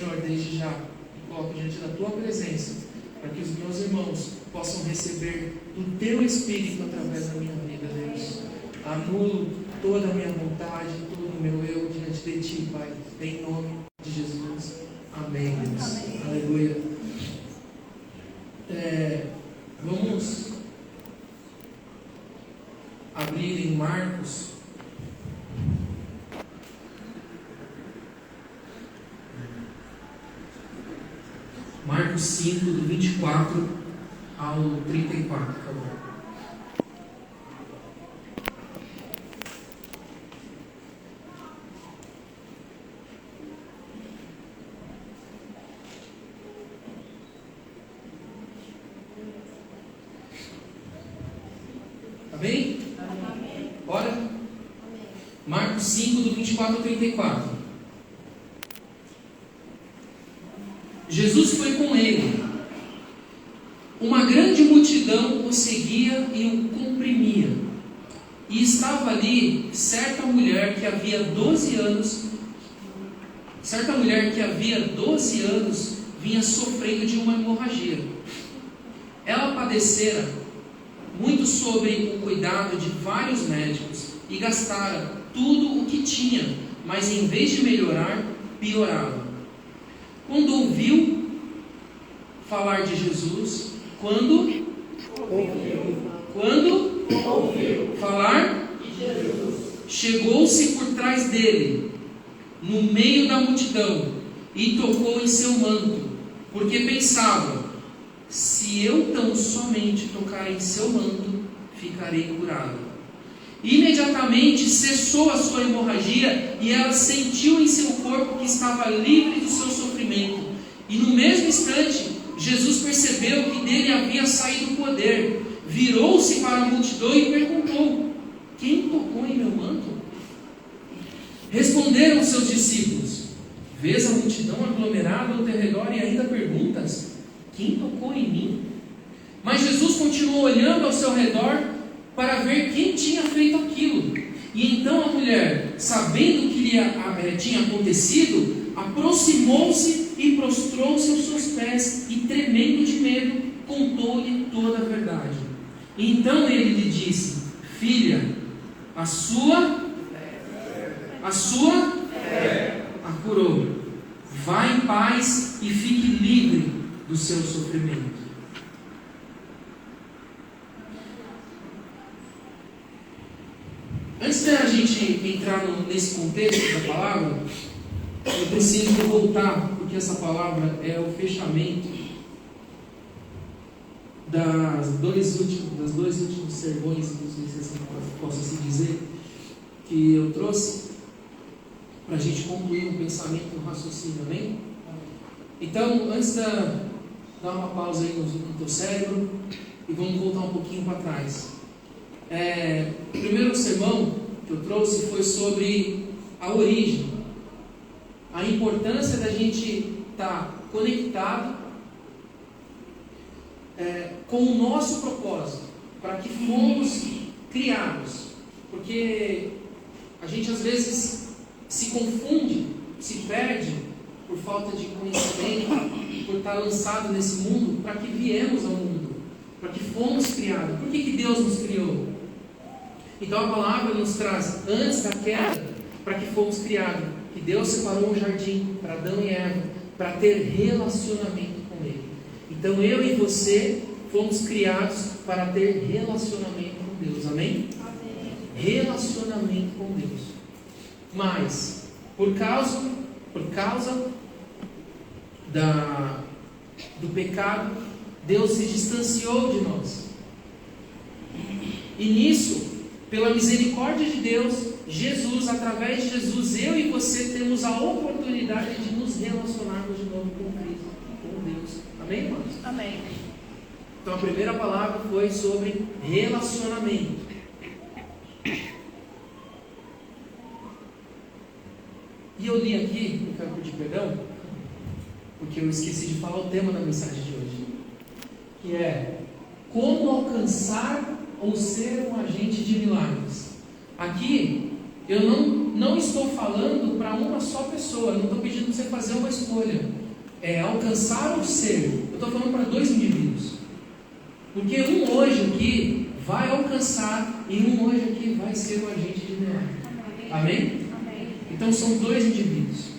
Senhor, desde já, me coloco diante da Tua presença, para que os meus irmãos possam receber do Teu Espírito através da minha vida, Deus. Anulo toda a minha vontade, todo o meu eu diante de Ti, Pai, em nome de Jesus. Amém, Deus. Amém. Aleluia. Vamos abrir em Marcos. Marcos 5, do 24 ao 34, por favor. Amém? Amém. Bora? Amém. Marcos 5, do 24 ao 34. Jesus foi com ele. Uma grande multidão o seguia e o comprimia. E estava ali certa mulher que havia 12 anos vinha sofrendo de uma hemorragia. Ela padecera muito sobre o cuidado de vários médicos e gastara tudo o que tinha, mas em vez de melhorar, piorava. Quando ouviu falar de Jesus, quando ouviu falar de Jesus, chegou-se por trás dele, no meio da multidão, e tocou em seu manto, porque pensava: se eu tão somente tocar em seu manto, ficarei curado. Imediatamente cessou a sua hemorragia e ela sentiu em seu corpo que estava livre do seu sofrimento. E no mesmo instante, Jesus percebeu que dele havia saído o poder. Virou-se para a multidão e perguntou: quem tocou em meu manto? Responderam os seus discípulos: vês a multidão aglomerada ao teu redor e ainda perguntas: quem tocou em mim? Mas Jesus continuou olhando ao seu redor para ver quem tinha feito aquilo. E então a mulher, sabendo o que lhe tinha acontecido, aproximou-se e prostrou-se aos seus pés e, tremendo de medo, contou-lhe toda a verdade. E então ele lhe disse: filha, a sua fé a curou. Vá em paz e fique livre do seu sofrimento. Antes da gente entrar nesse contexto da palavra, eu preciso voltar, porque essa palavra é o fechamento dos dois últimos sermões, não sei se assim posso assim dizer, que eu trouxe, para a gente concluir um pensamento, um raciocínio, amém? Então, antes da dar uma pausa aí no teu cérebro, e vamos voltar um pouquinho para trás. O primeiro sermão que eu trouxe foi sobre a origem, a importância da gente estar conectado com o nosso propósito, para que fomos criados, porque a gente às vezes se confunde, se perde por falta de conhecimento, por estar lançado nesse mundo, para que viemos ao mundo, para que fomos criados. Por que Deus nos criou? Então a palavra nos traz, antes da queda, para que fomos criados, que Deus separou um jardim para Adão e Eva, para ter relacionamento com Ele. Então eu e você fomos criados para ter relacionamento com Deus, amém? Amém. Relacionamento com Deus. Mas, por causa do pecado, Deus se distanciou de nós. E nisso, pela misericórdia de Deus, Jesus, através de Jesus, eu e você temos a oportunidade de nos relacionarmos de novo com Cristo, com Deus. Amém, irmãos? Amém. Então a primeira palavra foi sobre relacionamento. E eu li aqui, eu quero pedir perdão, porque eu esqueci de falar o tema da mensagem de hoje, que é como alcançar ou ser um agente de milagres. Aqui eu não não estou falando para uma só pessoa, não estou pedindo para você fazer uma escolha. É alcançar ou ser. Eu estou falando para 2 indivíduos. Porque um hoje aqui vai alcançar e um hoje aqui vai ser o agente de milagre. Amém? Amém? Então são 2 indivíduos.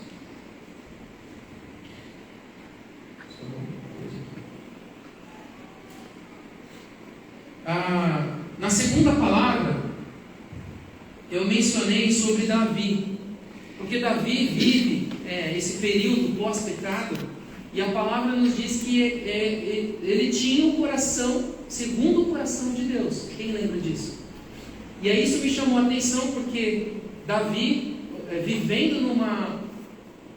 Na segunda palavra, eu mencionei sobre Davi. Porque Davi vive esse período pós-pecado, e a palavra nos diz que ele tinha um coração segundo o coração de Deus. Quem lembra disso? E aí isso me chamou a atenção, porque Davi, vivendo numa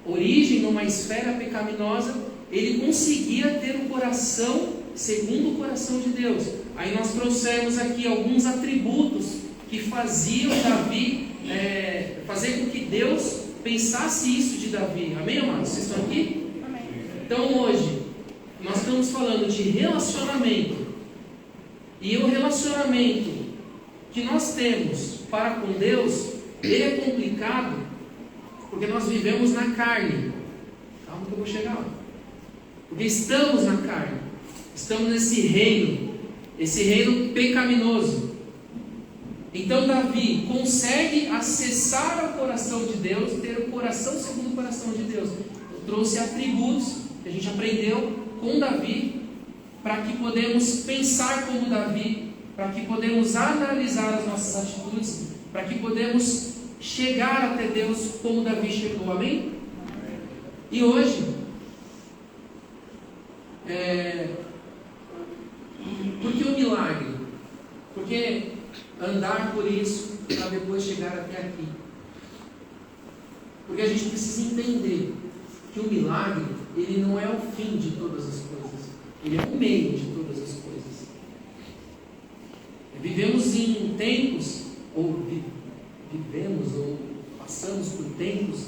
origem, numa esfera pecaminosa, ele conseguia ter um coração segundo o coração de Deus. Aí nós trouxemos aqui alguns atributos que faziam Davi, fazer com que Deus pensasse isso de Davi. Amém, amados? Vocês estão aqui? Amém. Então hoje, nós estamos falando de relacionamento. E o relacionamento que nós temos para com Deus, ele é complicado, porque nós vivemos na carne. Calma que eu vou chegar lá. Porque estamos na carne. Estamos nesse reino. Esse reino pecaminoso. Então Davi consegue acessar ao coração de Deus, ter o coração segundo o coração de Deus. Eu trouxe atributos que a gente aprendeu com Davi, para que podemos pensar como Davi, para que podemos analisar as nossas atitudes, para que podemos chegar até Deus como Davi chegou. Amém? E hoje, por que o milagre? Porque andar por isso para depois chegar até aqui. Porque a gente precisa entender que o milagre, ele não é o fim de todas as coisas, ele é o meio de todas as coisas. Vivemos em tempos, ou passamos por tempos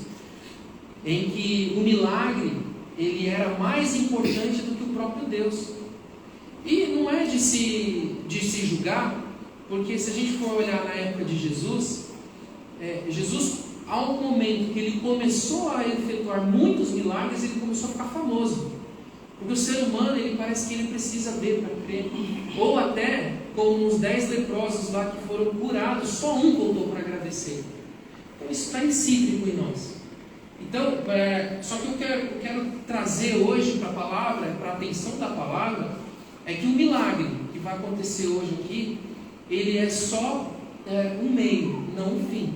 em que o milagre, ele era mais importante do que o próprio Deus. E não é de se julgar, porque se a gente for olhar na época de Jesus, Jesus, ao momento que ele começou a efetuar muitos milagres, ele começou a ficar famoso. Porque o ser humano, ele parece que ele precisa ver para crer. Ou até, como os 10 leprosos lá que foram curados, só um voltou para agradecer. Então isso está incíclico em nós. Então, só que eu quero trazer hoje para a palavra, para a atenção da palavra, é que o milagre que vai acontecer hoje aqui, ele é só um meio, não um fim.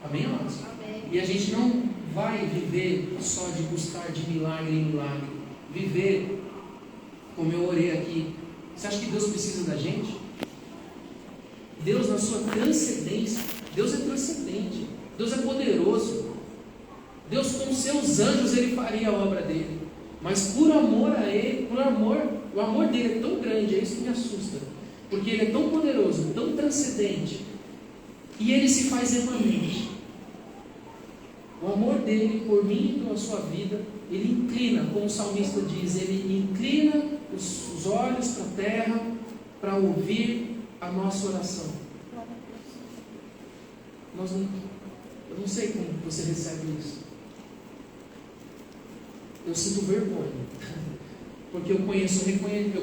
Amém, amados? Amém. E a gente não vai viver só de buscar de milagre em milagre. Viver, como eu orei aqui. Você acha que Deus precisa da gente? Deus, na sua transcendência, Deus é transcendente, Deus é poderoso. Deus, com seus anjos, ele faria a obra dele. Mas por amor a ele, o amor dele é tão grande, é isso que me assusta. Porque ele é tão poderoso, tão transcendente, e ele se faz emanente. O amor dele por mim e pela sua vida, ele inclina, como o salmista diz, ele inclina os olhos para a terra para ouvir a nossa oração. Eu não sei como você recebe isso. Eu sinto vergonha, porque eu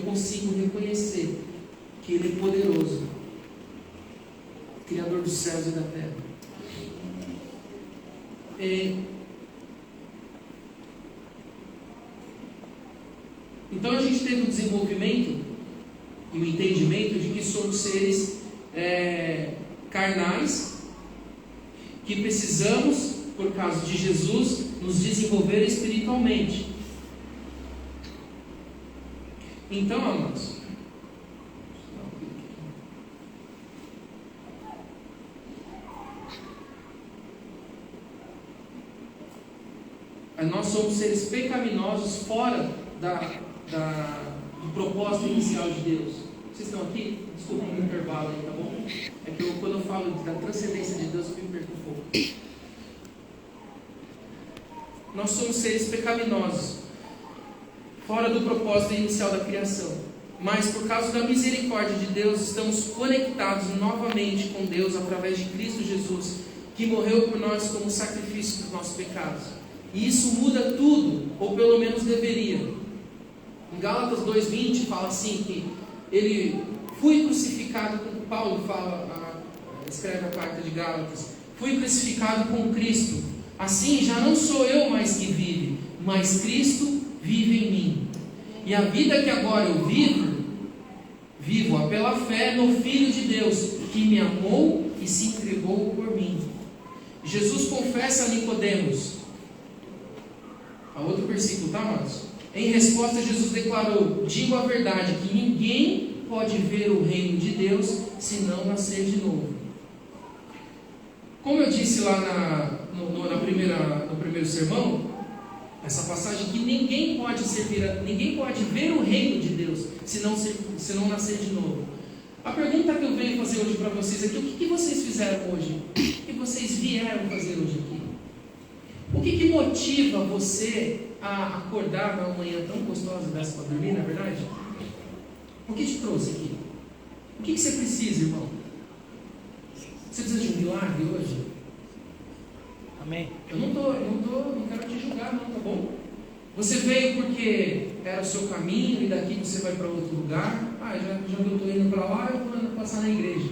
consigo reconhecer que ele é poderoso, Criador dos céus e da terra. Então a gente teve o desenvolvimento e o entendimento de que somos seres carnais, que precisamos, por causa de Jesus, nos desenvolver espiritualmente. Então, amados, nós somos seres pecaminosos fora do propósito inicial de Deus. Vocês estão aqui? Desculpa o intervalo aí, tá bom? É que quando eu falo da transcendência de Deus, eu me perco um pouco. Nós somos seres pecaminosos, fora do propósito inicial da criação. Mas por causa da misericórdia de Deus, estamos conectados novamente com Deus através de Cristo Jesus, que morreu por nós como sacrifício dos nossos pecados. E isso muda tudo, ou pelo menos deveria. Em Gálatas 2:20 fala assim que ele foi crucificado com Paulo, escreve a carta de Gálatas, fui crucificado com Cristo. Assim já não sou eu mais que vive, mas Cristo vive em mim. E a vida que agora eu vivo-a pela fé no Filho de Deus, que me amou e se entregou por mim. Jesus confessa a Nicodemos. A outro versículo, tá, amados? Em resposta, Jesus declarou: digo a verdade, que ninguém pode ver o reino de Deus se não nascer de novo. Como eu disse lá no primeiro sermão, essa passagem, que ninguém pode ver o reino de Deus se não nascer de novo. A pergunta que eu venho fazer hoje para vocês aqui: o que vocês fizeram hoje? O que vocês vieram fazer hoje aqui? O que motiva você a acordar numa manhã tão gostosa dessa para dormir, na verdade? O que te trouxe aqui? O que você precisa, irmão? Você precisa de um milagre hoje? Amém. Eu não quero te julgar, não, tá bom? Você veio porque era o seu caminho e daqui você vai para outro lugar. Já que eu estou indo para lá, eu vou passar na igreja.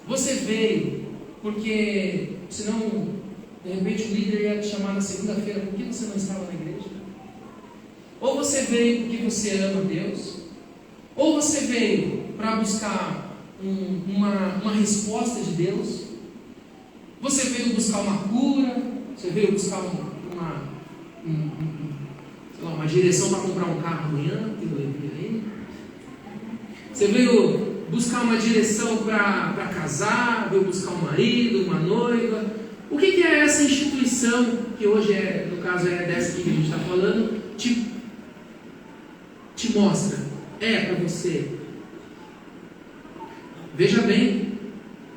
Você veio porque, senão, de repente o líder ia te chamar na segunda-feira, por que você não estava na igreja? Ou você veio porque você ama Deus, ou você veio para buscar uma resposta de Deus. Você veio buscar uma cura, você veio buscar uma direção para comprar um carro amanhã, você veio buscar uma direção para casar, veio buscar um marido, uma noiva. O que é essa instituição, que hoje no caso é dessa aqui que a gente está falando, te mostra? É para você. Veja bem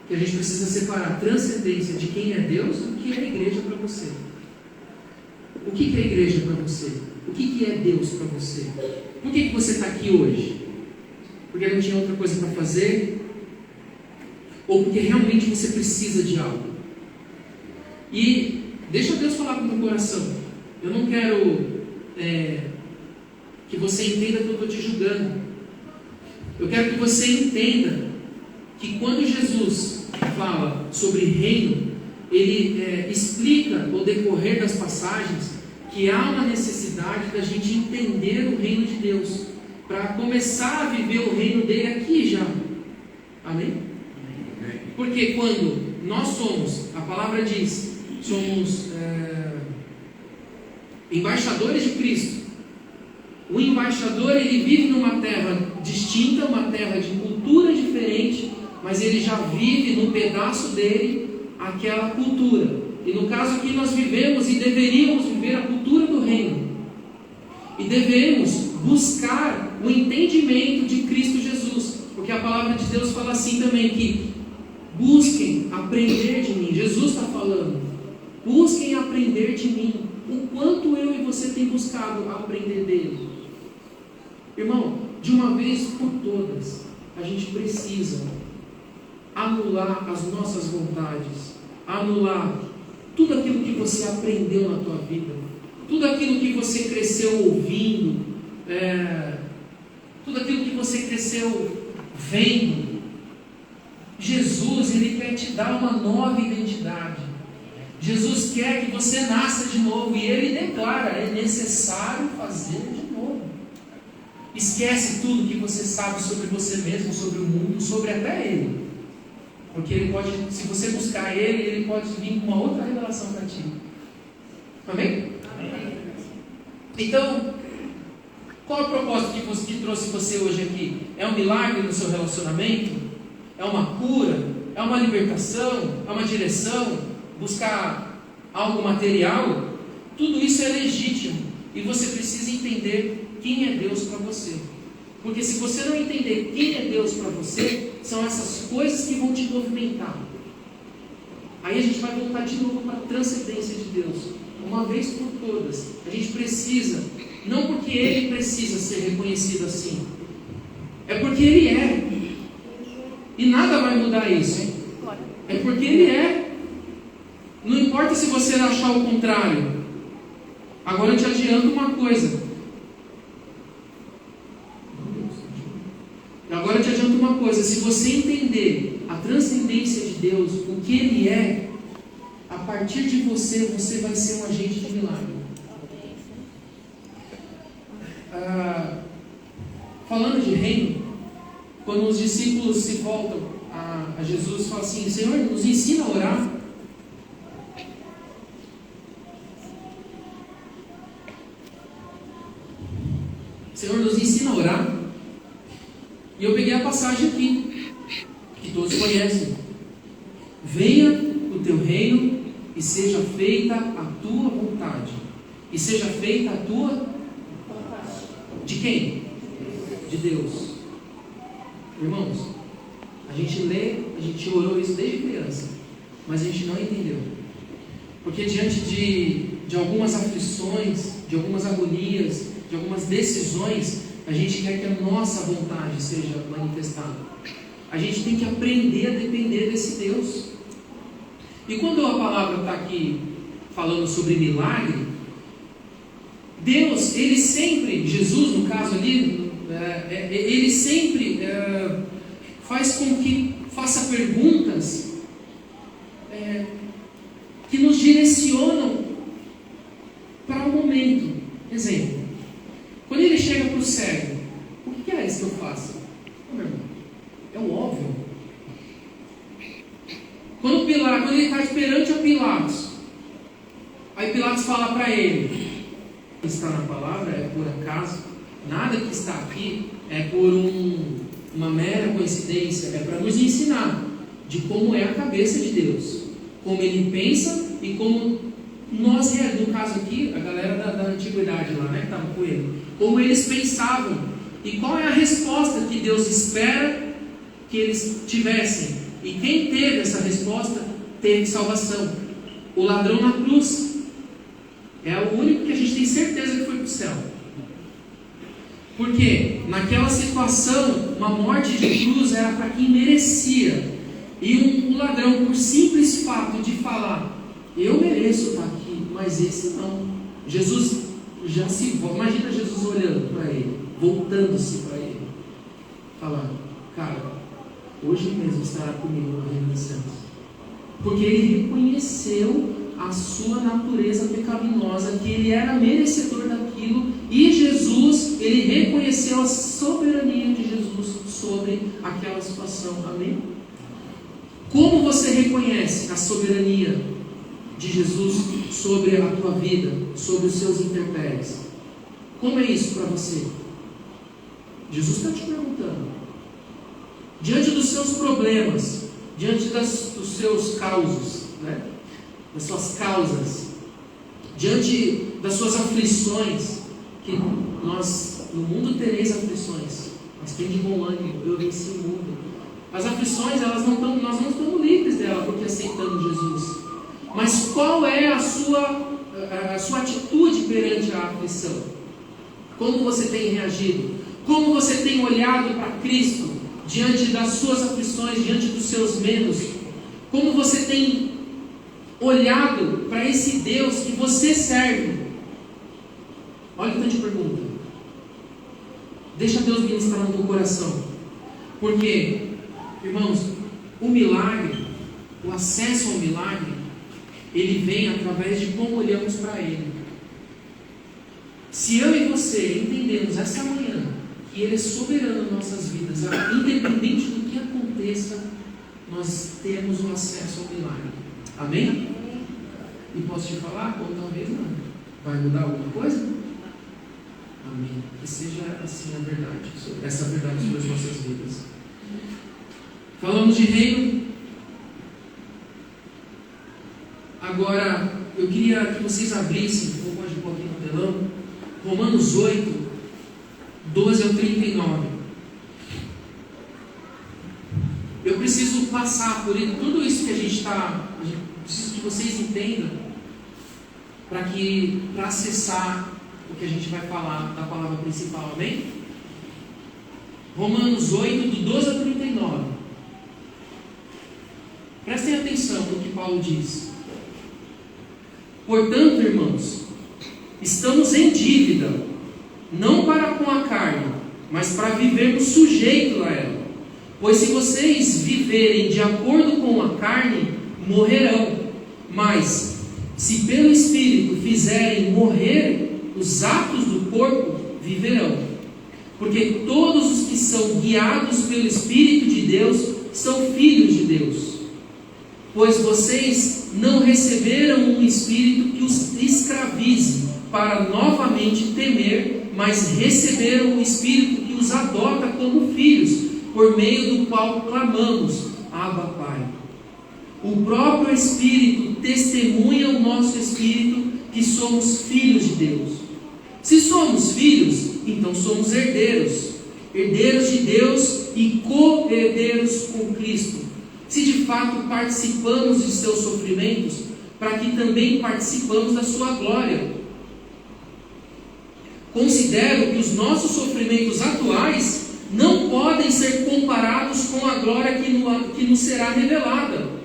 que a gente precisa separar a transcendência de quem é Deus do que é a igreja para você. O que é a igreja para você? O que é Deus para você? Por que você está aqui hoje? Porque não tinha outra coisa para fazer? Ou porque realmente você precisa de algo? E deixa Deus falar com o teu coração. Eu não quero que você entenda que eu estou te julgando. Eu quero que você entenda que quando Jesus fala sobre reino, ele explica no decorrer das passagens que há uma necessidade da gente entender o reino de Deus, para começar a viver o reino dele aqui já. Amém? Porque quando nós somos, a palavra diz, somos embaixadores de Cristo. O embaixador, ele vive numa terra distinta, uma terra de cultura diferente, mas ele já vive no pedaço dele aquela cultura. E no caso aqui nós vivemos e deveríamos viver a cultura do reino. E devemos buscar o entendimento de Cristo Jesus. Porque a palavra de Deus fala assim também, que busquem aprender de mim. Jesus está falando. Busquem aprender de mim. O quanto eu e você tem buscado aprender dele. Irmão, de uma vez por todas, a gente precisa anular as nossas vontades, anular tudo aquilo que você aprendeu na tua vida, tudo aquilo que você cresceu ouvindo, tudo aquilo que você cresceu vendo. Jesus, ele quer te dar uma nova identidade. Jesus quer que você nasça de novo, e ele declara: é necessário fazer de novo. Esquece tudo que você sabe sobre você mesmo, sobre o mundo, sobre até ele. Porque ele pode, se você buscar ele pode vir com uma outra revelação para ti. Amém? Amém. Então, qual é o propósito que trouxe você hoje aqui? É um milagre no seu relacionamento? É uma cura? É uma libertação? É uma direção? Buscar algo material? Tudo isso é legítimo. E você precisa entender quem é Deus para você. Porque se você não entender quem é Deus para você, são essas coisas que vão te movimentar. Aí a gente vai voltar de novo para a transcendência de Deus. Uma vez por todas. A gente precisa, não porque Ele precisa ser reconhecido assim, é porque Ele é. E nada vai mudar isso. É porque Ele é. importa se você achar o contrário. Agora eu te adianto uma coisa. Agora eu te adianto uma coisa. Se você entender a transcendência de Deus, o que Ele é, a partir de você, você vai ser um agente de milagre. Falando de reino, quando os discípulos se voltam a Jesus e falam assim: Senhor, nos ensina a orar. Senhor, nos ensina a orar. E eu peguei a passagem aqui, que todos conhecem. Venha o teu reino e seja feita a tua vontade. E seja feita a tua vontade. De quem? De Deus. Irmãos, a gente lê, a gente orou isso desde criança, mas a gente não entendeu. Porque diante de algumas aflições, de algumas agonias, de algumas decisões, a gente quer que a nossa vontade seja manifestada. A gente tem que aprender a depender desse Deus. E quando a palavra está aqui falando sobre milagre, Deus, Ele sempre, Jesus no caso ali, Ele sempre faz com que faça perguntas que nos direcionam para o momento. Exemplo, quando Ele chega para o cego, o que é isso que eu faço? Meu irmão, é o óbvio. Quando Ele está perante a Pilatos, aí Pilatos fala para ele: está na palavra, é por acaso, nada que está aqui é por uma mera coincidência, é para nos ensinar de como é a cabeça de Deus, como Ele pensa e como nós, no caso aqui, a galera da antiguidade lá, né, que estava com ele, como eles pensavam e qual é a resposta que Deus espera que eles tivessem. E quem teve essa resposta teve salvação. O ladrão na cruz é o único que a gente tem certeza que foi para o céu. Porque naquela situação, uma morte de cruz era para quem merecia. E um ladrão, por simples fato de falar: eu mereço estar aqui, mas esse não. Jesus já se volta. Imagina Jesus olhando para ele, voltando-se para ele, falando: cara, hoje mesmo estará comigo no reino dos céus. Porque ele reconheceu a sua natureza pecaminosa, que ele era merecedor daquilo, e Jesus, ele reconheceu a soberania de Jesus sobre aquela situação. Amém? Como você reconhece a soberania de Jesus sobre a tua vida, sobre os seus intempéries? Como é isso para você? Jesus está te perguntando. Diante dos seus problemas, diante dos seus causos, né? Das suas causas, diante das suas aflições, que nós, no mundo tereis aflições, mas tem de bom ânimo, eu venci o mundo. As aflições, nós não estamos livres dela porque aceitamos Jesus. Mas qual é a sua atitude perante a aflição? Como você tem reagido? Como você tem olhado para Cristo diante das suas aflições, diante dos seus medos? Como você tem olhado para esse Deus que você serve? Olha o tanto de pergunta. Deixa Deus ministrar no teu coração. Porque, irmãos, o milagre, o acesso ao milagre, ele vem através de como olhamos para Ele. Se eu e você entendemos essa manhã que Ele é soberano nas nossas vidas, independente do que aconteça, nós temos um acesso ao milagre. Amém? E posso te falar? Ou talvez não. Vai mudar alguma coisa? Amém. Que seja assim a verdade, essa verdade sobre as nossas vidas. Falamos de reino. Agora, eu queria que vocês abrissem, ou pode pôr aqui no telão, Romanos 8, 12 ao 39. Eu preciso passar por tudo isso que a gente está. Preciso que vocês entendam, para acessar o que a gente vai falar da palavra principal, amém? Romanos 8, do 12 ao 39. Prestem atenção no que Paulo diz. Portanto, irmãos, estamos em dívida, não para com a carne, mas para vivermos sujeitos a ela. Pois se vocês viverem de acordo com a carne, morrerão. Mas, se pelo Espírito fizerem morrer os atos do corpo, viverão. Porque todos os que são guiados pelo Espírito de Deus são filhos de Deus. Pois vocês não receberam um espírito que os escravize para novamente temer, mas receberam um espírito que os adota como filhos, por meio do qual clamamos, Abba, Pai. O próprio Espírito testemunha ao nosso espírito que somos filhos de Deus. Se somos filhos, então somos herdeiros, herdeiros de Deus e co-herdeiros com Cristo. Se de fato participamos de seus sofrimentos, para que também participamos da sua glória. Considero que os nossos sofrimentos atuais não podem ser comparados com a glória que nos será revelada.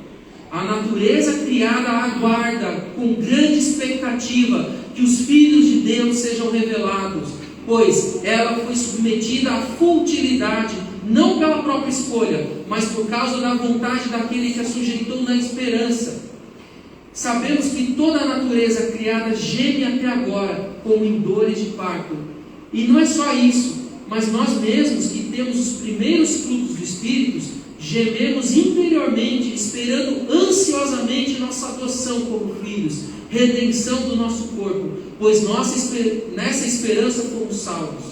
A natureza criada aguarda com grande expectativa que os filhos de Deus sejam revelados, pois ela foi submetida à futilidade, não pela própria escolha, mas por causa da vontade daquele que a sujeitou na esperança. Sabemos que toda a natureza criada geme até agora, como em dores de parto. E não é só isso, mas nós mesmos que temos os primeiros frutos do Espírito, gememos interiormente, esperando ansiosamente nossa adoção como filhos, redenção do nosso corpo, pois nessa esperança fomos salvos.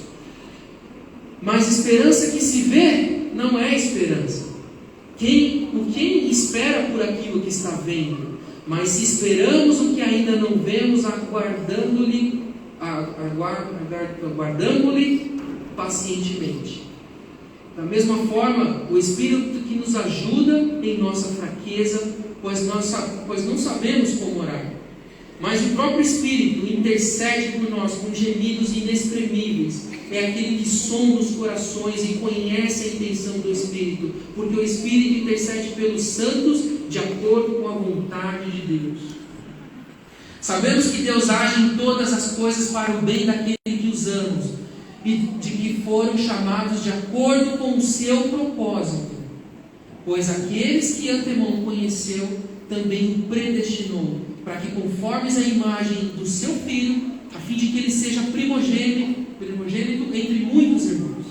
Mas esperança que se vê não é esperança. Quem espera por aquilo que está vendo? Mas se esperamos o que ainda não vemos, aguardando-lhe pacientemente. Da mesma forma, o Espírito que nos ajuda em nossa fraqueza, pois não sabemos como orar. Mas o próprio Espírito intercede por nós com gemidos inexprimíveis. É aquele que sonda os corações e conhece a intenção do Espírito, porque o Espírito intercede pelos santos de acordo com a vontade de Deus. Sabemos que Deus age em todas as coisas para o bem daquele que os ama e de que foram chamados de acordo com o seu propósito. Pois aqueles que antemão conheceu, também predestinou, para que conformes a imagem do seu Filho, a fim de que ele seja primogênito entre muitos irmãos.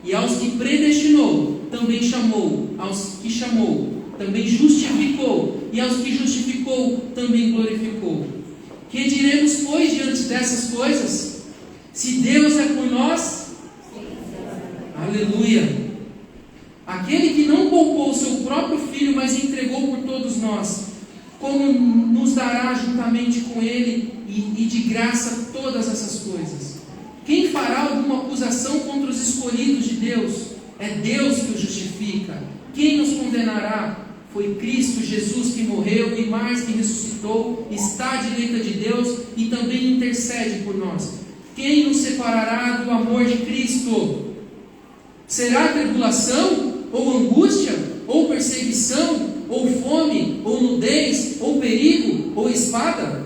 E aos que predestinou, também chamou. Aos que chamou, também justificou. E aos que justificou, também glorificou. Que diremos, pois, diante dessas coisas? Se Deus é por nós, aleluia. Aquele que não poupou o seu próprio Filho, mas entregou por todos nós, como nos dará juntamente com Ele e de graça todas essas coisas? Quem fará alguma acusação contra os escolhidos de Deus? É Deus que os justifica. Quem nos condenará? Foi Cristo Jesus que morreu e mais que ressuscitou, está à direita de Deus e também intercede por nós. Quem nos separará do amor de Cristo? Será tribulação, ou angústia, ou perseguição, ou fome, ou nudez, ou perigo, ou espada?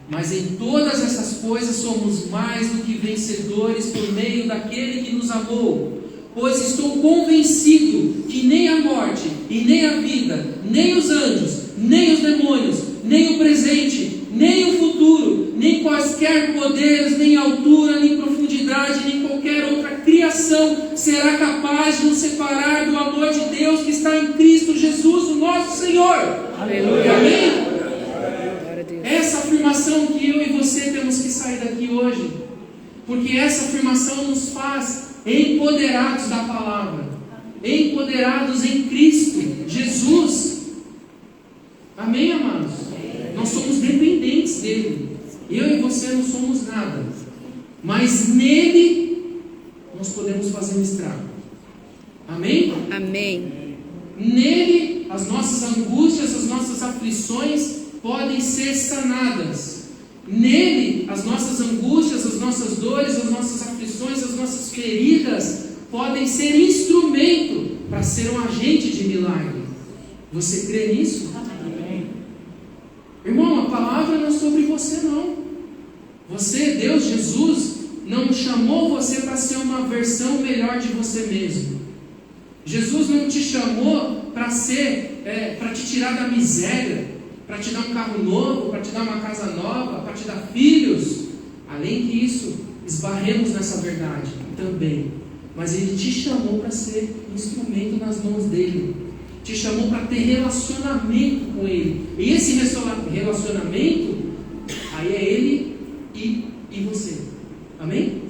Mas em todas essas coisas somos mais do que vencedores por meio daquele que nos amou. Pois estou convencido que nem a morte, e nem a vida, nem os anjos, nem os demônios, nem o presente, nem o futuro, nem quaisquer poderes, nem altura, nem profundidade, nem qualquer outra criação será capaz de nos separar do amor de Deus que está em Cristo Jesus, o nosso Senhor. Aleluia. Amém? Essa afirmação que eu e você temos que sair daqui hoje, porque essa afirmação nos faz empoderados da palavra, empoderados em Cristo Jesus. Amém, amados? Nós somos dependentes dele. Eu e você não somos nada, mas nele nós podemos fazer um estrago. Amém? Amém. Nele as nossas angústias, as nossas aflições podem ser sanadas. Nele as nossas angústias, as nossas dores, as nossas aflições, as nossas feridas podem ser instrumento para ser um agente de milagre. Você crê nisso? Amém. Irmão, a palavra palavra não é sobre você, não. Você, Deus, Jesus, não chamou você para ser uma versão melhor de você mesmo. Jesus não te chamou para te tirar da miséria, para te dar um carro novo, para te dar uma casa nova, para te dar filhos. Além disso, esbarremos nessa verdade também. Mas Ele te chamou para ser instrumento nas mãos dEle. Te chamou para ter relacionamento com Ele. E esse relacionamento, aí é Ele e você. Amém?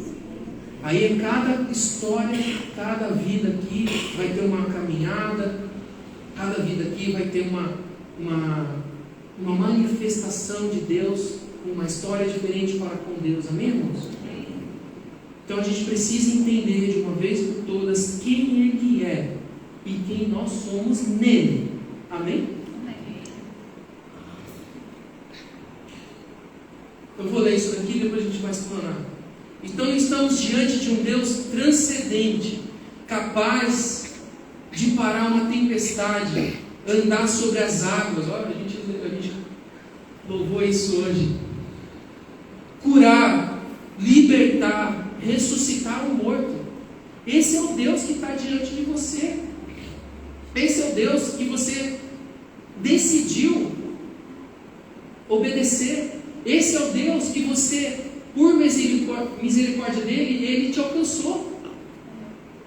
Aí é cada história, cada vida aqui vai ter uma caminhada, cada vida aqui vai ter uma manifestação de Deus, uma história diferente para com Deus. Amém, irmãos? Então a gente precisa entender de uma vez por todas quem Ele é e quem nós somos nele. Amém? Eu vou ler isso daqui e depois a gente vai explanar. Então estamos diante de um Deus transcendente, capaz de parar uma tempestade, andar sobre as águas. Olha, a gente louvou isso hoje. Curar, libertar, ressuscitar o morto. Esse é o Deus que está diante de você. Esse é o Deus que você decidiu obedecer. Esse é o Deus que você, por misericórdia dele, Ele te alcançou.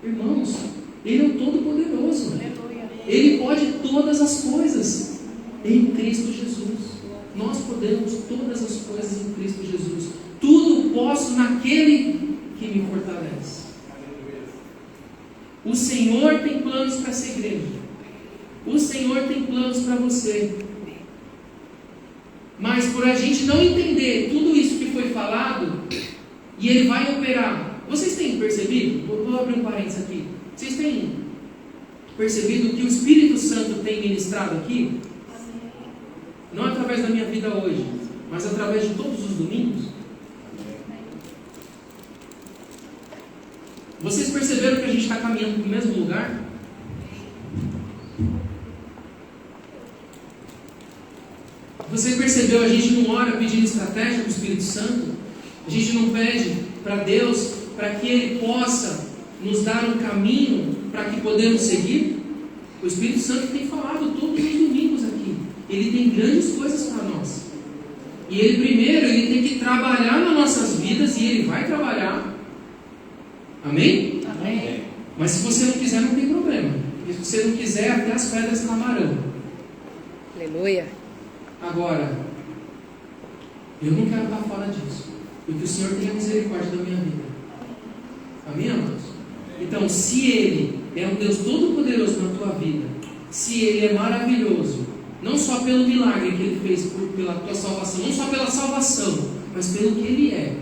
Irmãos, Ele é o Todo-Poderoso. Ele pode todas as coisas em Cristo Jesus. Nós podemos todas as coisas em Cristo Jesus. Tudo posso naquele que me fortalece. O Senhor tem planos para essa igreja. O Senhor tem planos para você. Mas por a gente não entender tudo isso que foi falado, e Ele vai operar. Vocês têm percebido? Vou abrir um parênteses aqui. Vocês têm percebido que o Espírito Santo tem ministrado aqui? Não através da minha vida hoje, mas através de todos os domingos. Vocês perceberam que a gente está caminhando para o mesmo lugar? Você percebeu? A gente não ora pedindo estratégia para o Espírito Santo. A gente não pede para Deus para que Ele possa nos dar um caminho para que podemos seguir. O Espírito Santo tem falado todos os domingos aqui. Ele tem grandes coisas para nós. E Ele primeiro tem que trabalhar nas nossas vidas, e Ele vai trabalhar. Amém? Amém. Mas se você não quiser, não tem problema. E se você não quiser, até as pedras clamarão. Aleluia. Agora, eu não quero estar fora disso, porque o Senhor tem a misericórdia da minha vida. Amém, amados? Então, se Ele é um Deus todo-poderoso na tua vida, se Ele é maravilhoso, não só pelo milagre que Ele fez pela tua salvação, não só pela salvação, mas pelo que Ele é,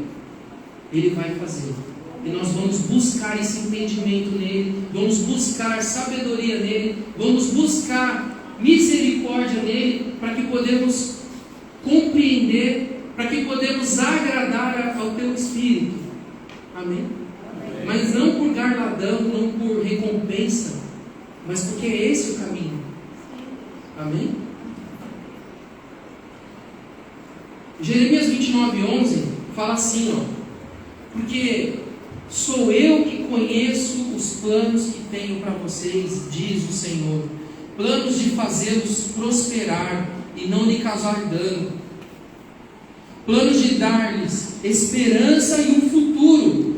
Ele vai fazer. E nós vamos buscar esse entendimento nele, vamos buscar sabedoria nele, vamos buscar misericórdia nele, para que podemos compreender, para que podemos agradar ao teu Espírito. Amém? Amém? Mas não por garladão, não por recompensa, mas porque é esse o caminho. Amém? Jeremias 29:11 fala assim, porque sou eu que conheço os planos que tenho para vocês, diz o Senhor, planos de fazê-los prosperar e não lhe causar dano, planos de dar-lhes esperança e um futuro.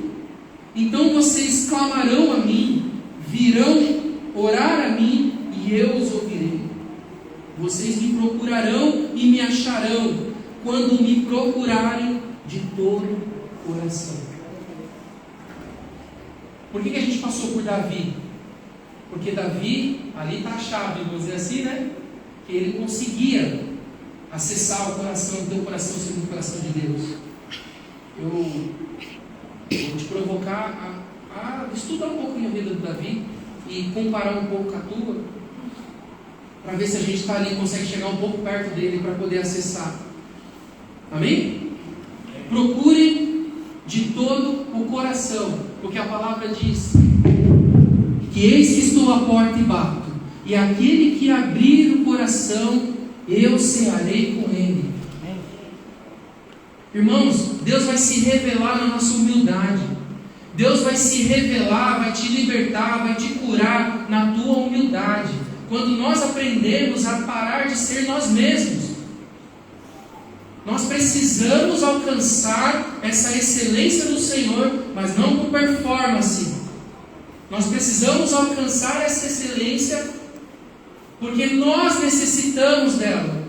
Então vocês clamarão a mim, virão orar a mim e eu os ouvirei. Vocês me procurarão e me acharão quando me procurarem de todo o coração. Por que a gente passou por Davi? Porque Davi, ali está a chave, vamos dizer assim, né? Que ele conseguia acessar o coração, o teu coração segundo o coração de Deus. Eu vou te provocar a estudar um pouquinho a vida do Davi e comparar um pouco com a tua, para ver se a gente está ali, consegue chegar um pouco perto dele para poder acessar. Amém? Procurem de todo o coração, porque a palavra diz que eis que estou à porta e bato, e aquele que abrir o coração, eu cearei com ele. Irmãos, Deus vai se revelar na nossa humildade. Deus vai se revelar, vai te libertar, vai te curar na tua humildade. Quando nós aprendemos a parar de ser nós mesmos. Nós precisamos alcançar essa excelência do Senhor, mas não por performance. Nós precisamos alcançar essa excelência porque nós necessitamos dela,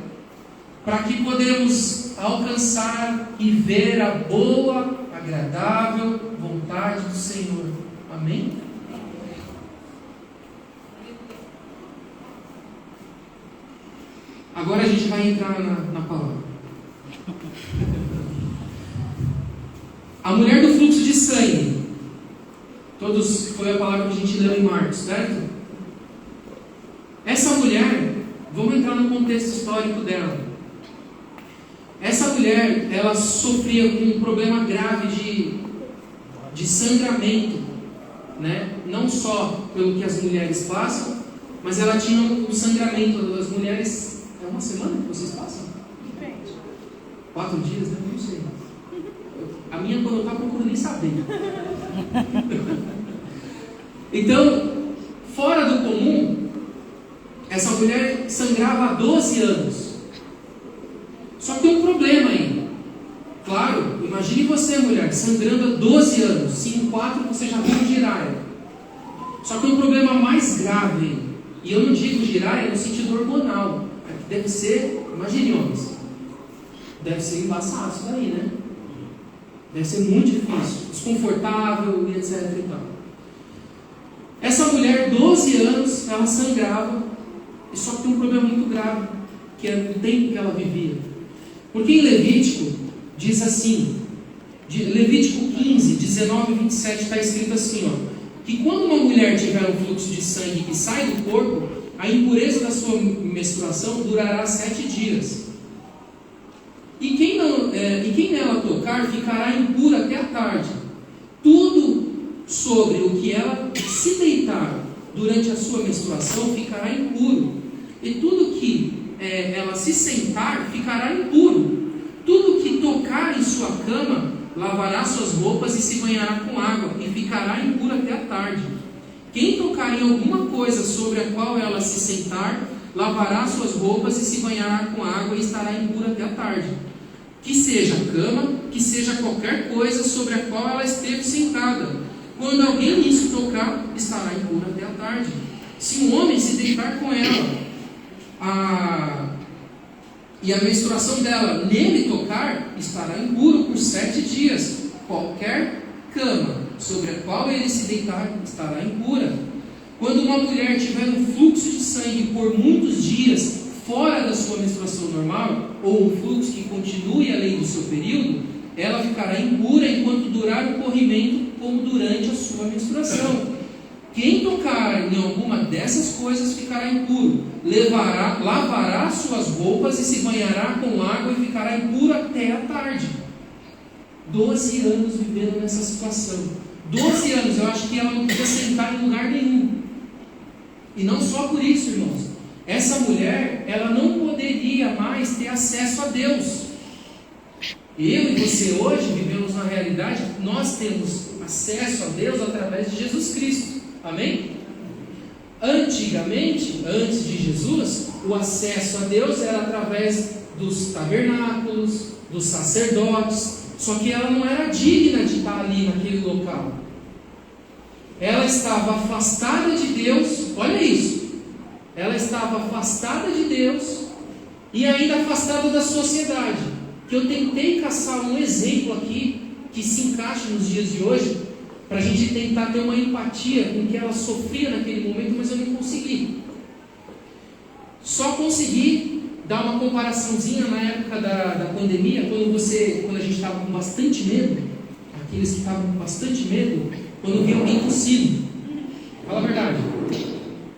para que podemos alcançar e ver a boa, agradável vontade do Senhor. Amém? Agora a gente vai entrar na palavra. A mulher do fluxo de sangue. Todos, foi a palavra que a gente leu em Marcos, certo? Essa mulher, vamos entrar no contexto histórico dela. Essa mulher, ela sofria com um problema grave de sangramento, né? Não só pelo que as mulheres passam, mas ela tinha um sangramento. As mulheres, é uma semana que vocês passam? 4 dias, né? Não sei. A minha, quando eu estava procurando, nem saber. Então, fora do comum, essa mulher sangrava há 12 anos. Só que tem um problema aí. Claro, imagine você, mulher, sangrando há 12 anos. Se em 4 você já viu giraia. Só que tem um problema mais grave aí. E eu não digo giraia no sentido hormonal. Deve ser, imagine homens, deve ser embaçado isso daí, né? Deve ser muito difícil, desconfortável e etc e tal. Essa mulher, 12 anos, ela sangrava, e só que tem um problema muito grave, que é o tempo que ela vivia. Porque em Levítico, diz assim, Levítico 15, 19 e 27, está escrito assim, ó, que quando uma mulher tiver um fluxo de sangue que sai do corpo, a impureza da sua menstruação durará 7 dias. E quem nela tocar ficará impura até a tarde. Tudo sobre o que ela se deitar durante a sua menstruação ficará impuro. E tudo que ela se sentar ficará impuro. Tudo que tocar em sua cama lavará suas roupas e se banhará com água e ficará impuro até a tarde. Quem tocar em alguma coisa sobre a qual ela se sentar lavará suas roupas e se banhará com água e estará impuro até a tarde. Que seja a cama, que seja qualquer coisa sobre a qual ela esteve sentada. Quando alguém nisso tocar, estará impuro até a tarde. Se um homem se deitar com ela e a menstruação dela nele tocar, estará impuro por 7 dias. Qualquer cama sobre a qual ele se deitar estará impura. Quando uma mulher tiver um fluxo de sangue por muitos dias fora da sua menstruação normal, ou um fluxo que continue além do seu período, ela ficará impura enquanto durar o corrimento, como durante a sua menstruação. Quem tocar em alguma dessas coisas ficará impuro, lavará suas roupas e se banhará com água e ficará impuro até a tarde. 12 anos vivendo nessa situação. 12 anos, eu acho que ela não podia sentar em lugar nenhum. E não só por isso, irmãos. Essa mulher, ela não poderia mais ter acesso a Deus. Eu e você hoje vivemos na realidade, nós temos acesso a Deus através de Jesus Cristo. Amém? Antigamente, antes de Jesus, o acesso a Deus era através dos tabernáculos, dos sacerdotes. Só que ela não era digna de estar ali naquele local. Ela estava afastada de Deus, olha isso. Ela estava afastada de Deus e ainda afastada da sociedade. Que eu tentei caçar um exemplo aqui que se encaixe nos dias de hoje, para a gente tentar ter uma empatia com o que ela sofria naquele momento, mas eu não consegui. Só consegui dar uma comparaçãozinha na época da pandemia, quando a gente estava com bastante medo, aqueles que estavam com bastante medo, quando via alguém tossindo. Fala a verdade.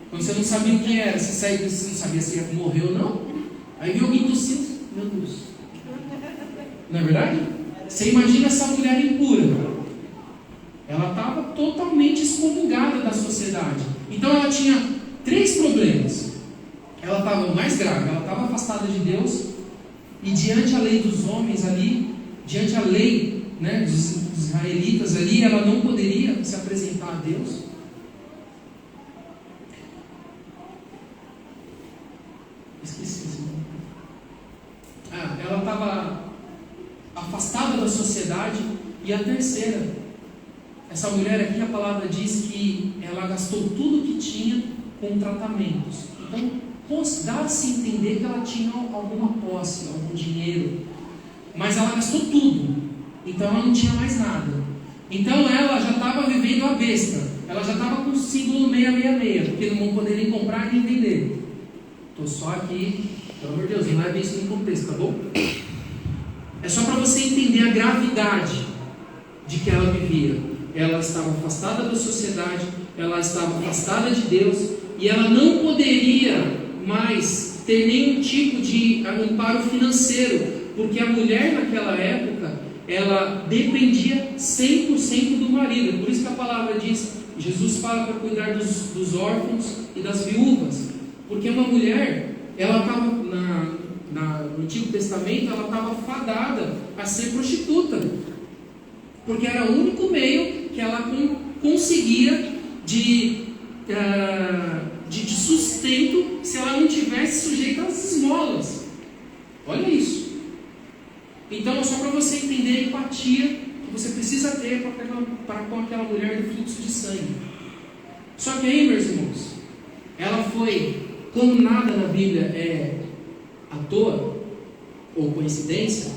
Quando você não sabia o que era, você não sabia se ia morrer ou não, aí viu alguém tossindo, meu Deus. Não é verdade? Você imagina essa mulher impura. Ela estava totalmente excomungada da sociedade. Então ela tinha 3 problemas. Ela estava mais grave, ela estava afastada de Deus, e diante a lei dos homens ali, diante da lei, né, dos israelitas ali, ela não poderia se apresentar a Deus? Esqueci esse nome. Ela estava afastada da sociedade. E a terceira, essa mulher aqui, a palavra diz que ela gastou tudo que tinha com tratamentos. Então, dá-se a entender que ela tinha alguma posse, algum dinheiro, mas ela gastou tudo, então ela não tinha mais nada. Então ela já estava vivendo a besta, ela já estava com o símbolo 666, porque não vão poder nem comprar nem vender. Estou só aqui, pelo amor de Deus, não leve isso em contexto, tá bom? É só para você entender a gravidade de que ela vivia. Ela estava afastada da sociedade, ela estava afastada de Deus, e ela não poderia mais ter nenhum tipo de amparo financeiro, porque a mulher naquela época, ela dependia 100% do marido. Por isso que a palavra diz, Jesus fala para cuidar dos órfãos e das viúvas, porque uma mulher, ela estava no Antigo Testamento, ela estava fadada a ser prostituta, porque era o único meio que ela conseguia de sustento se ela não tivesse sujeita às esmolas. Olha isso. Então é só para você entender a empatia que você precisa ter para com aquela mulher do fluxo de sangue. Só que aí, meus irmãos, ela foi, como nada na Bíblia é à toa ou coincidência,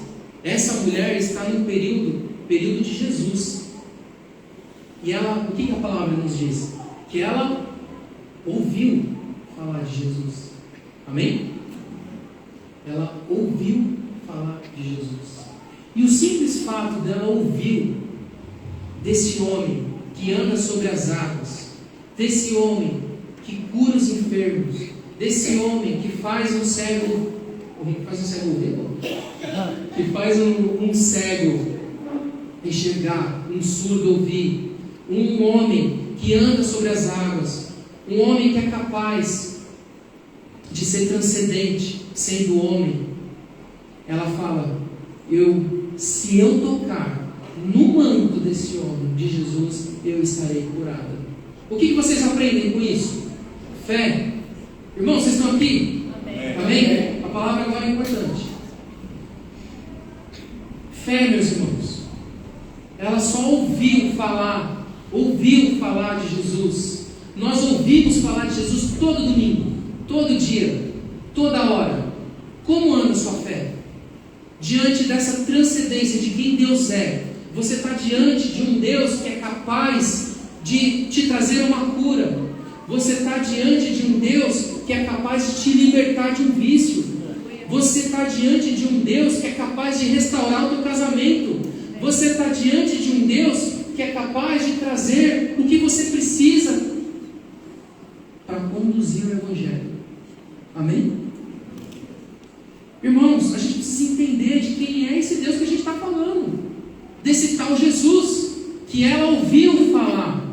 essa mulher está no período de Jesus. E ela, o que a palavra nos diz? Que ela ouviu falar de Jesus. Amém? Ela ouviu falar de Jesus. E o simples fato dela ouvir desse homem que anda sobre as águas, desse homem que cura os enfermos, desse homem que faz um cego ver, que faz um cego enxergar, um surdo ouvir, um homem que anda sobre as águas, um homem que é capaz de ser transcendente, sendo homem. Ela fala, se eu tocar no manto desse homem, de Jesus, eu estarei curada. O que vocês aprendem com isso? Fé. Irmãos, vocês estão aqui? Amém? A palavra agora é importante. Fé, meus irmãos. Ela só ouviu falar de Jesus. Nós ouvimos falar de Jesus todo domingo, todo dia, toda hora. Como anda a sua fé? Diante dessa transcendência de quem Deus é, você está diante de um Deus que é capaz de te trazer uma cura. Você está diante de um Deus que é capaz de te libertar de um vício. Você está diante de um Deus que é capaz de restaurar o teu casamento. Você está diante de um Deus que é capaz de trazer o que você precisa para conduzir o Evangelho. Amém? Irmãos, a gente precisa entender de quem é esse Deus que a gente está falando. Desse tal Jesus, que ela ouviu falar.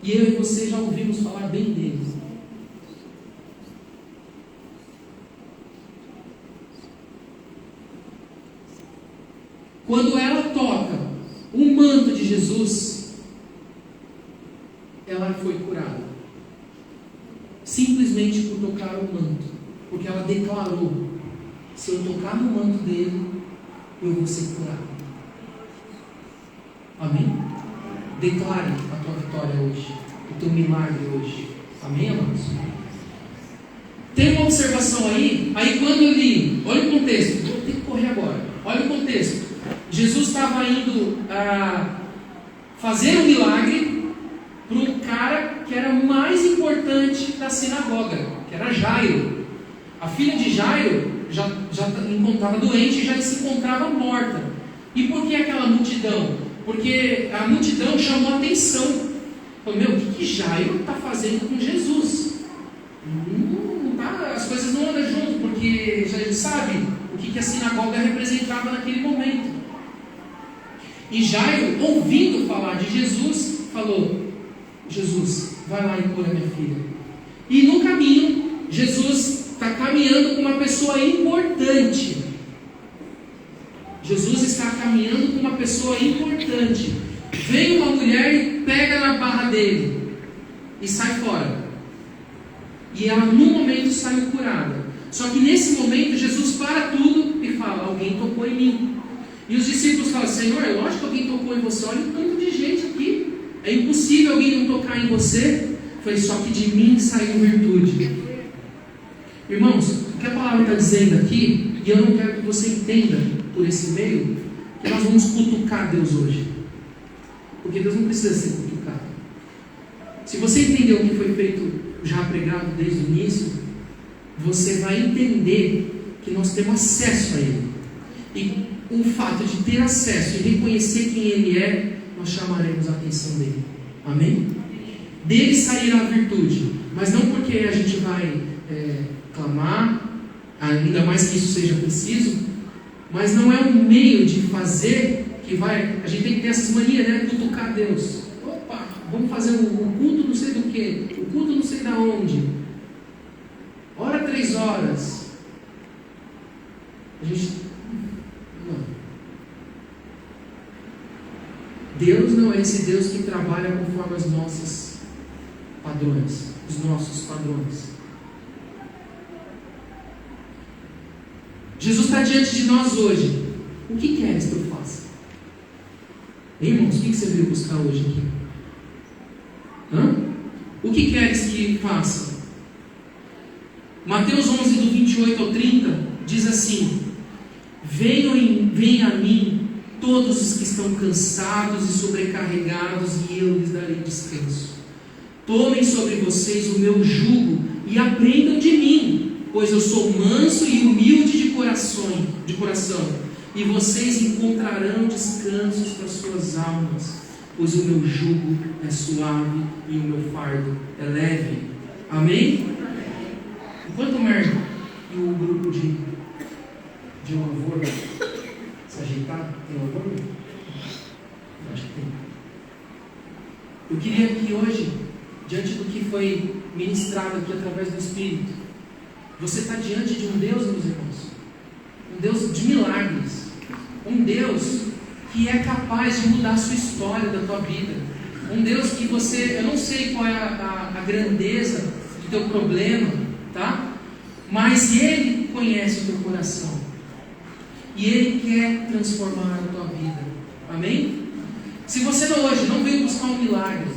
E eu e você já ouvimos falar bem dele. Quando ela toca o manto de Jesus, ela foi curada. Simplesmente por tocar o manto. Porque ela declarou, se eu tocar no manto dele, eu vou ser curado. Amém? Declare a tua vitória hoje, o teu milagre hoje. Amém, amados? Tem uma observação aí quando eu li, olha o contexto, vou ter que correr agora, olha o contexto. Jesus estava indo fazer um milagre para um cara que era mais importante da sinagoga, que era Jairo. A filha de Jairo já encontrava doente e já se encontrava morta. E por que aquela multidão? Porque a multidão chamou a atenção. Falou, o que Jairo está fazendo com Jesus? As coisas não andam junto, porque já ele sabe o que a sinagoga representava naquele momento. E Jairo, ouvindo falar de Jesus, falou, Jesus, vai lá e cura minha filha. E no caminho, Jesus está caminhando com uma pessoa importante. Jesus está caminhando caminhando com uma pessoa importante. Vem uma mulher e pega na barra dele e sai fora. E ela no momento saiu curada. Só que nesse momento Jesus para tudo e fala: alguém tocou em mim. E os discípulos falam: Senhor, é lógico que alguém tocou em você. Olha o tanto de gente aqui. É impossível alguém não tocar em você. Foi só que de mim saiu virtude. Irmãos, o que a palavra está dizendo aqui, e eu não quero que você entenda por esse meio, que nós vamos cutucar Deus hoje. Porque Deus não precisa ser cutucado. Se você entender o que foi feito, já pregado desde o início, você vai entender que nós temos acesso a Ele. E o fato de ter acesso e reconhecer quem Ele é, nós chamaremos a atenção dEle. Amém? Dele sairá a virtude. Mas não porque a gente vai clamar, ainda mais que isso seja preciso, mas não é um meio de fazer que vai. A gente tem que ter essas manias, né? Cutucar Deus. Opa, vamos fazer o culto não sei do que, o culto não sei da onde. Ora 3 horas. A gente. Não. Deus não é esse Deus que trabalha conforme os nossos padrões, os nossos padrões. Jesus está diante de nós hoje. O que queres que eu faça? Irmãos, o que você veio buscar hoje aqui? O que queres que faça? Mateus 11, do 28 ao 30, diz assim: venham a mim todos os que estão cansados e sobrecarregados, e eu lhes darei descanso. Tomem sobre vocês o meu jugo e aprendam de mim, pois eu sou manso e humilde de coração, e vocês encontrarão descansos para suas almas, pois o meu jugo é suave e o meu fardo é leve. Amém? Enquanto o Merco e o grupo de louvor se ajeitar, tem louvor? Eu acho que tem. Eu queria que hoje, diante do que foi ministrado aqui através do Espírito, você está diante de um Deus, meus irmãos, um Deus de milagres, um Deus que é capaz de mudar a sua história da tua vida, um Deus que você, eu não sei qual é a grandeza do teu problema, tá? Mas Ele conhece o teu coração e Ele quer transformar a tua vida. Amém? Se você hoje não veio buscar um milagre,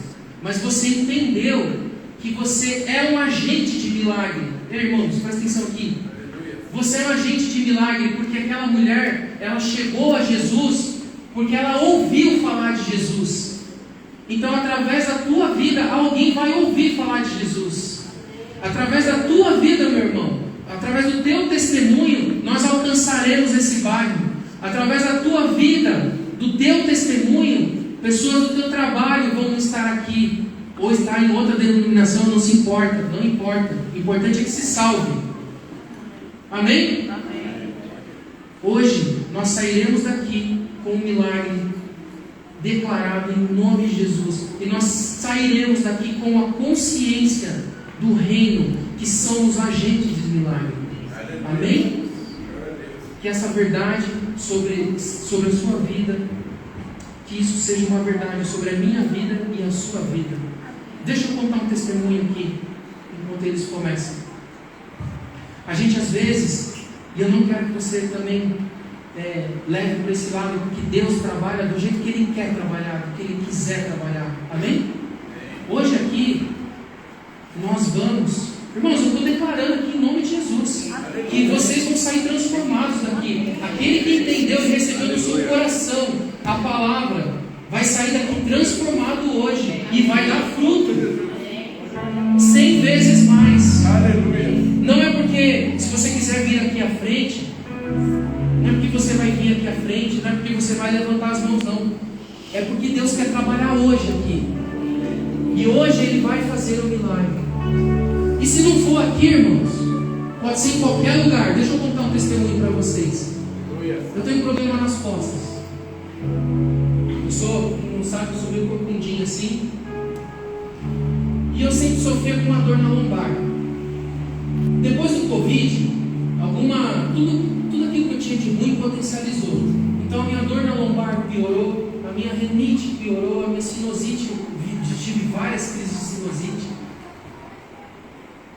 mas você entendeu que você é um agente de milagre. Irmãos, presta atenção aqui. Você é um agente de milagre porque aquela mulher, ela chegou a Jesus porque ela ouviu falar de Jesus. Então, através da tua vida, alguém vai ouvir falar de Jesus. Através da tua vida, meu irmão, através do teu testemunho, nós alcançaremos esse bairro. Através da tua vida, do teu testemunho, pessoas do teu trabalho vão estar aqui, ou estar em outra denominação, não se importa, não importa. O importante é que se salve. Amém? Amém. Hoje nós sairemos daqui com um milagre declarado em nome de Jesus, e nós sairemos daqui com a consciência do reino, que são os agentes de milagre. Amém? Que essa verdade sobre a sua vida, que isso seja uma verdade sobre a minha vida e a sua vida. Deixa eu contar um testemunho aqui, enquanto eles começam. A gente às vezes, e eu não quero que você também leve para esse lado, porque Deus trabalha do jeito que Ele quer trabalhar, do que Ele quiser trabalhar. Amém? Hoje aqui, nós vamos, irmãos, eu estou declarando aqui em nome de Jesus, que vocês vão sair transformados daqui. Aquele que entendeu e recebeu no seu coração a palavra, vai sair daqui transformado hoje e vai dar fruto 100 vezes mais. Aleluia. Não é porque, se você quiser vir aqui à frente, não é porque você vai vir aqui à frente, não é porque você vai levantar as mãos, não. É porque Deus quer trabalhar hoje aqui. E hoje Ele vai fazer o milagre. E se não for aqui, irmãos, pode ser em qualquer lugar. Deixa eu contar um testemunho para vocês. Eu tenho um problema nas costas. Quem não sabe, eu sou meio corcundinho assim. E eu sempre sofria com uma dor na lombar. Depois do Covid, tudo aquilo que eu tinha de ruim potencializou. Então a minha dor na lombar piorou, a minha renite piorou, a minha sinusite, eu tive várias crises de sinusite.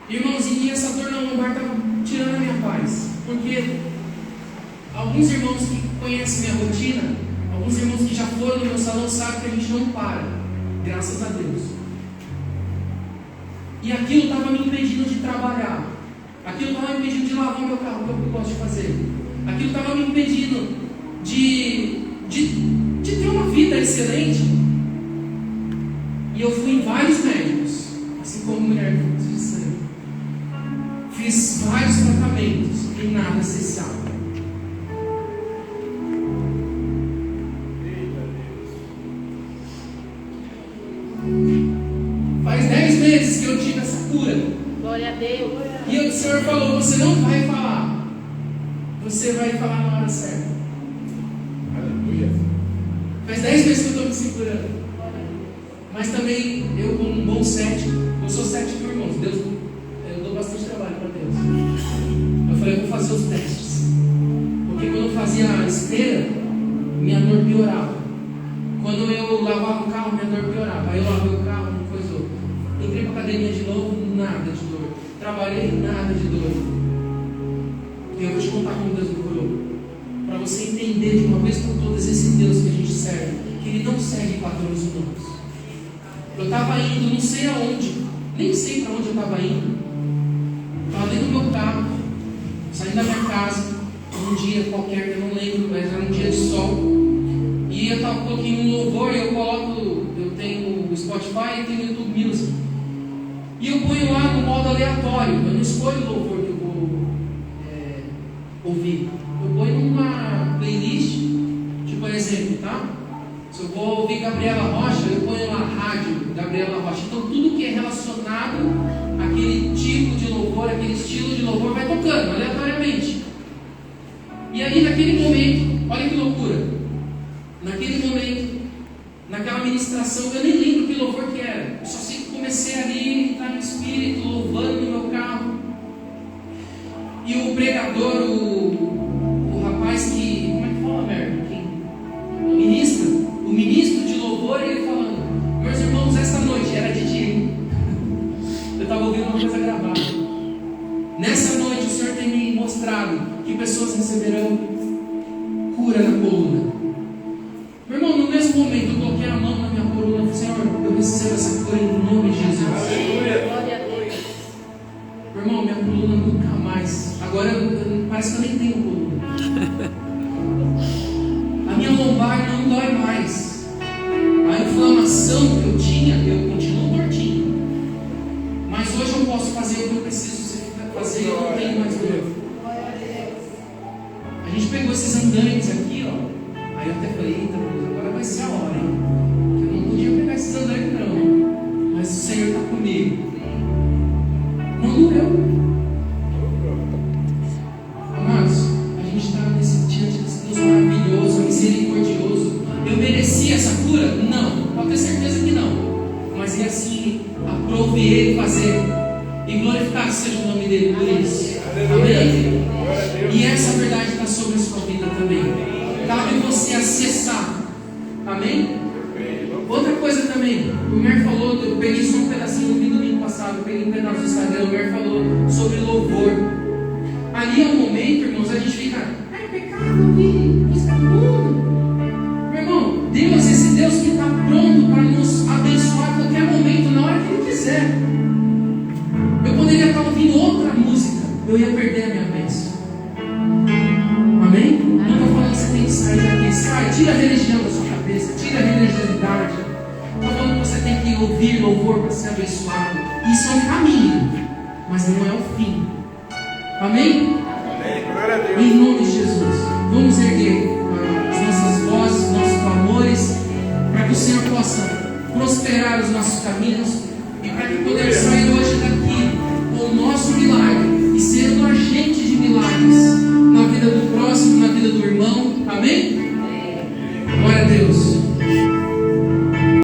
Irmãozinho, e essa dor na lombar estava tirando a minha paz. Porque alguns irmãos que conhecem minha rotina, alguns irmãos que já foram no meu salão sabem que a gente não para, graças a Deus. E aquilo estava me impedindo de trabalhar, aquilo estava me impedindo de lavar o meu carro, que eu gosto de fazer, aquilo estava me impedindo de ter uma vida excelente. E eu fui em vários médicos, assim como mulher de sangue. Fiz vários tratamentos e nada cessava. Faz 10 meses que eu tive essa cura. Glória a Deus. E o Senhor falou: você não vai falar, você vai falar na hora certa. Aleluia. Faz 10 meses que eu estou me segurando. Mas também, eu como um bom cético, eu sou cético, irmãos. Deus, eu dou bastante trabalho para Deus. Eu falei, eu vou fazer os testes. Porque quando eu fazia a esteira, minha dor piorava. Quando eu lavava o carro, minha dor piorava. Aí eu lavei o carro, não coisou. Entrei para a academia de novo, nada de dor. Trabalhei, nada de dor. E eu vou te contar como Deus me curou. Para você entender de uma vez por todas esse Deus que a gente serve, que Ele não segue padrões humanos. Eu estava indo, não sei aonde, nem sei para onde eu estava indo. Estava dentro do meu carro, saindo da minha casa, um dia qualquer, eu não lembro, mas era um dia de sol. E eu coloquei um louvor, eu tenho o Spotify e tenho o YouTube Music. E eu ponho lá no modo aleatório, eu não escolho o louvor que eu vou ouvir. Eu ponho numa playlist, tipo por exemplo, tá? Se eu vou ouvir Gabriela Rocha, eu ponho lá rádio Gabriela Rocha. Então tudo que é relacionado àquele tipo de louvor, aquele estilo de louvor, vai tocando aleatoriamente. E aí naquele momento, olha que loucura, naquele momento, naquela ministração, eu nem lembro que louvor que era. Eu só sei que comecei ali a entrar no espírito, louvando no meu carro. E o pregador, o rapaz que, como é que fala, Merda? O ministro de louvor, ele falando: meus irmãos, esta noite era de dia. Eu estava ouvindo uma coisa gravada. Nessa noite o Senhor tem me mostrado que pessoas receberão cura na coluna. Meu irmão, no mesmo momento eu coloquei a mão na minha coluna e falei: Senhor, eu recebo essa cura em nome de Jesus. Aleluia. Glória a Deus. Meu irmão, minha coluna nunca mais. Agora parece que eu nem tenho coluna. A minha lombar não dói mais. A inflamação que eu tinha, eu continuo tortinho. Mas hoje eu posso fazer o que eu preciso fazer e eu não tenho mais dor. A gente pegou esses andames aqui, ó. Aí eu até falei: eita, agora vai ser a hora, hein? Eu não podia pegar esses andames, não. Mas o Senhor está comigo. Não doeu. Amados, a gente está diante desse Deus maravilhoso, misericordioso. Eu merecia essa cura? Não, pode ter certeza que não. Mas e assim, aprove Ele fazer. E glorificado seja o nome dele por isso. Amém? E essa verdade está sobre a sua vida também. Cabe você acessar. Amém? Outra coisa também, o Mer falou, eu peguei só um pedacinho no domingo passado, eu peguei um pedaço do Instagram, o Mer falou sobre louvor. Ali é um momento, irmãos, a gente fica: ai, pecado, música do mundo. Meu irmão, Deus, esse Deus que está pronto para nos abençoar a qualquer momento, na hora que Ele quiser. Eu poderia estar ouvindo outra música, eu ia perder a minha bênção. Amém? Não estou falando que você tem que sair daqui. Sai, tira a religião da sua cabeça, tira a religiosidade. Estou falando que você tem que ouvir louvor para ser abençoado. Isso é um caminho, mas não é o fim. Amém? Amém. Glória a Deus. Em nome de Jesus, vamos erguer as nossas vozes, nossos clamores, para que o Senhor possa prosperar os nossos caminhos e para que possamos sair